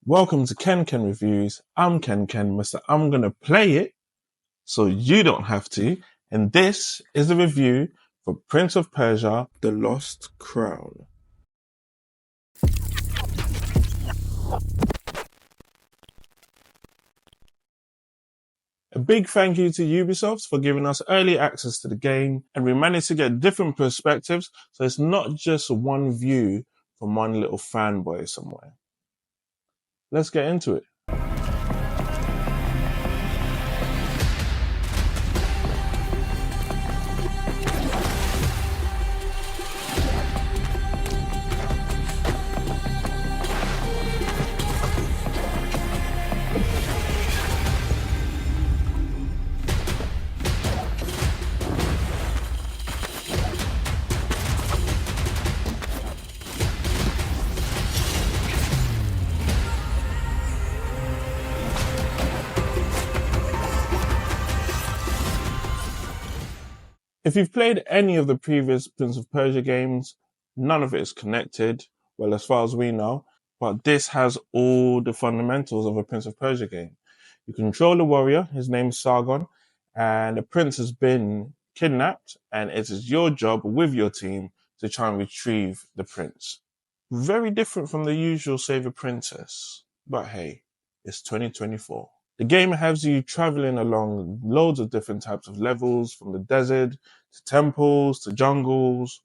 Welcome to Ken Reviews. I'm Ken, Mr. I'm gonna play it so you don't have to. And this is a review for Prince of Persia, The Lost Crown. A big thank you to Ubisoft for giving us early access to the game, and we managed to get different perspectives, so it's not just one view from one little fanboy somewhere. Let's get into it. If you've played any of the previous Prince of Persia games, none of it is connected, well, as far as we know, but this has all the fundamentals of a Prince of Persia game. You control a warrior, his name is Sargon, and the prince has been kidnapped, and it is your job with your team to try and retrieve the prince. Very different from the usual save a princess, but hey, it's 2024. The game has you traveling along loads of different types of levels, from the desert to temples to jungles,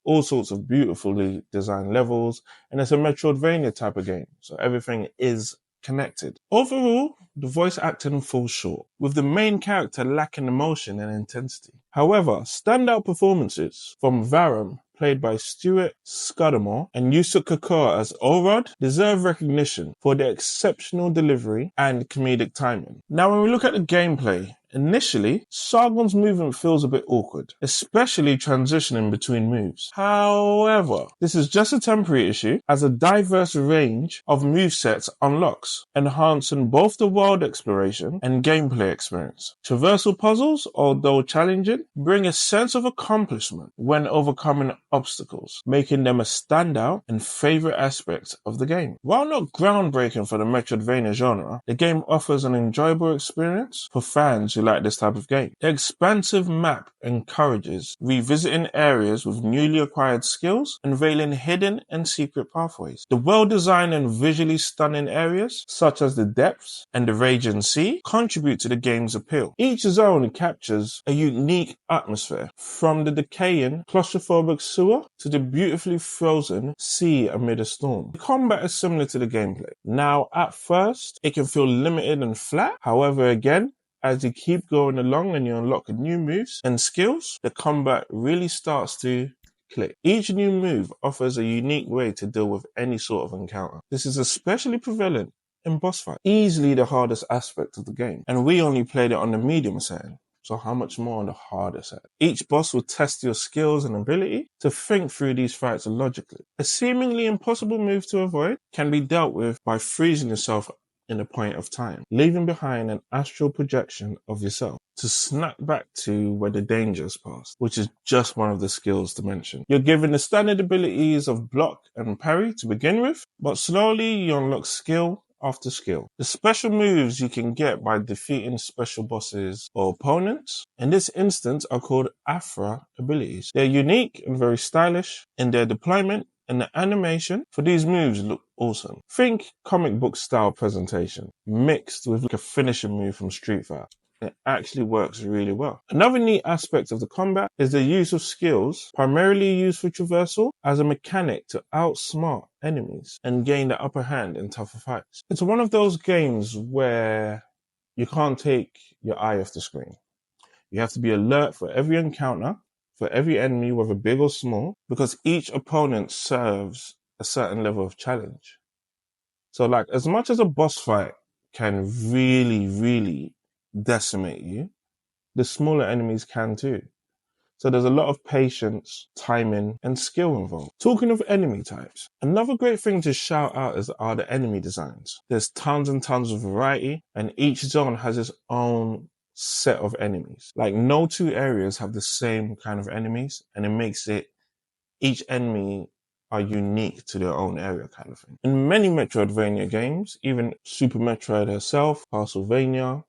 all sorts of beautifully designed levels, and it's a metroid-vania type of game, so everything is connected. Overall, the voice acting falls short, with the main character lacking emotion and intensity. However, standout performances from Varum, played by Stuart Scudamore, and Yusuf Kakor as Orod, deserve recognition for their exceptional delivery and comedic timing. Now, when we look at the gameplay, initially, Sargon's movement feels a bit awkward, especially transitioning between moves. However, this is just a temporary issue, as a diverse range of movesets unlocks, enhancing both the world exploration and gameplay experience. Traversal puzzles, although challenging, bring a sense of accomplishment when overcoming obstacles, making them a standout and favorite aspect of the game. While not groundbreaking for the metroid-vania genre, the game offers an enjoyable experience for fans who like this type of game. The expansive map encourages revisiting areas with newly acquired skills, unveiling hidden and secret pathways. The well-designed and visually stunning areas, such as the depths and the raging sea, contribute to the game's appeal. Each zone captures a unique atmosphere, from the decaying, claustrophobic sewer to the beautifully frozen sea amid a storm. The combat is similar to the gameplay. Now, at first, it can feel limited and flat. However, again, as you keep going along and you unlock new moves and skills, the combat really starts to click. Each new move offers a unique way to deal with any sort of encounter. This is especially prevalent in boss fights, easily the hardest aspect of the game, and we only played it on the medium setting. So how much more on the harder side? Each boss will test your skills and ability to think through these fights logically. A seemingly impossible move to avoid can be dealt with by freezing yourself in a point of time, leaving behind an astral projection of yourself to snap back to where the danger has passed, which is just one of the skills to mention. You're given the standard abilities of block and parry to begin with, but slowly you unlock skill after skill. The special moves you can get by defeating special bosses or opponents, in this instance, are called Afro Abilities. They're unique and very stylish in their deployment, and the animation for these moves look awesome. Think comic book style presentation mixed with like a finishing move from Street Fighter. It actually works really well. Another neat aspect of the combat is the use of skills, primarily used for traversal, as a mechanic to outsmart enemies and gain the upper hand in tougher fights. It's one of those games where you can't take your eye off the screen. You have to be alert for every encounter, for every enemy, whether big or small, because each opponent serves a certain level of challenge. So like, as much as a boss fight can really decimate you, the smaller enemies can too. So there's a lot of patience, timing, and skill involved. Talking of enemy types, another great thing to shout out are the enemy designs. There's tons and tons of variety, and each zone has its own set of enemies. Like, no two areas have the same kind of enemies, and it makes each enemy are unique to their own area kind of thing. In many metroid-vania games, even Super Metroid herself, Castlevania,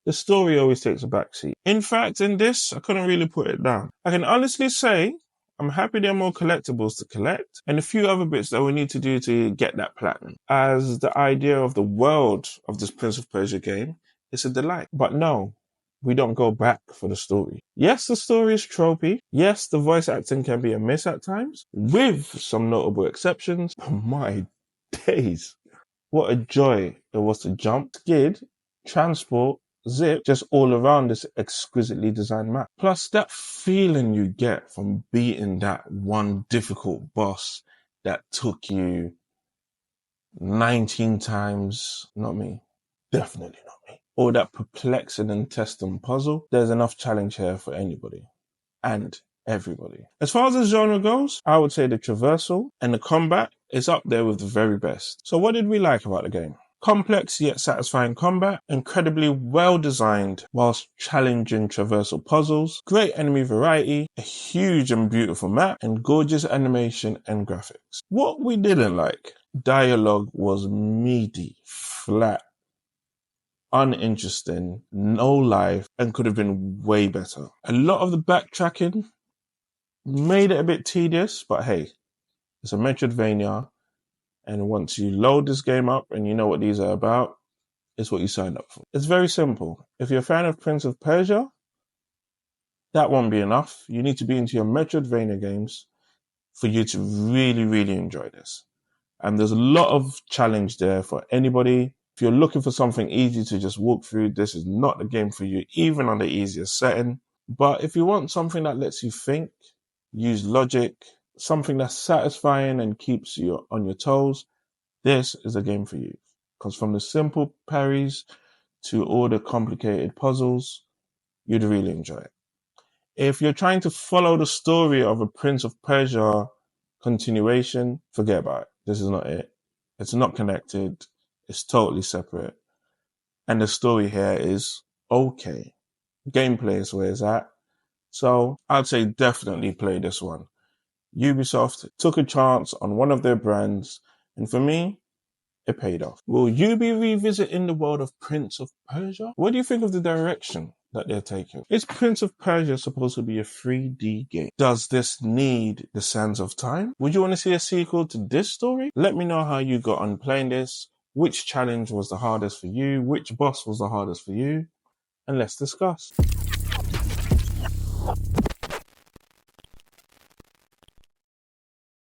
the story always takes a backseat. In fact, in this, I couldn't really put it down. I can honestly say I'm happy there are more collectibles to collect and a few other bits that we need to do to get that platinum, as the idea of the world of this Prince of Persia game is a delight. But no, we don't go back for the story. Yes, the story is tropey. Yes, the voice acting can be a miss at times, with some notable exceptions. But my days, what a joy it was to jump, skid, transport, zip, just all around this exquisitely designed map. Plus that feeling you get from beating that one difficult boss that took you 19 times, not me, definitely not me. Or that perplexing and testing puzzle. There's enough challenge here for anybody and everybody. As far as the genre goes, I would say the traversal and the combat is up there with the very best. So what did we like about the game? Complex yet satisfying combat, incredibly well designed whilst challenging traversal puzzles, great enemy variety, a huge and beautiful map, and gorgeous animation and graphics. What we didn't like, dialogue was meaty, flat, uninteresting, no life, and could have been way better. A lot of the backtracking made it a bit tedious, but hey, it's a metroid-vania. And once you load this game up and you know what these are about, it's what you signed up for. It's very simple. If you're a fan of Prince of Persia, that won't be enough. You need to be into your Metroidvania games for you to really, really enjoy this. And there's a lot of challenge there for anybody. If you're looking for something easy to just walk through, this is not the game for you, even on the easiest setting. But if you want something that lets you think, use logic, something that's satisfying and keeps you on your toes, this is a game for you. Because from the simple parries to all the complicated puzzles, you'd really enjoy it. If you're trying to follow the story of a Prince of Persia continuation, forget about it. This is not it. It's not connected. It's totally separate. And the story here is okay. Gameplay is where it's at. So I'd say definitely play this one. Ubisoft took a chance on one of their brands, and for me, it paid off. Will you be revisiting the world of Prince of Persia? What do you think of the direction that they're taking? Is Prince of Persia supposed to be a 3D game? Does this need the Sands of Time? Would you want to see a sequel to this story? Let me know how you got on playing this. Which challenge was the hardest for you? Which boss was the hardest for you? And let's discuss.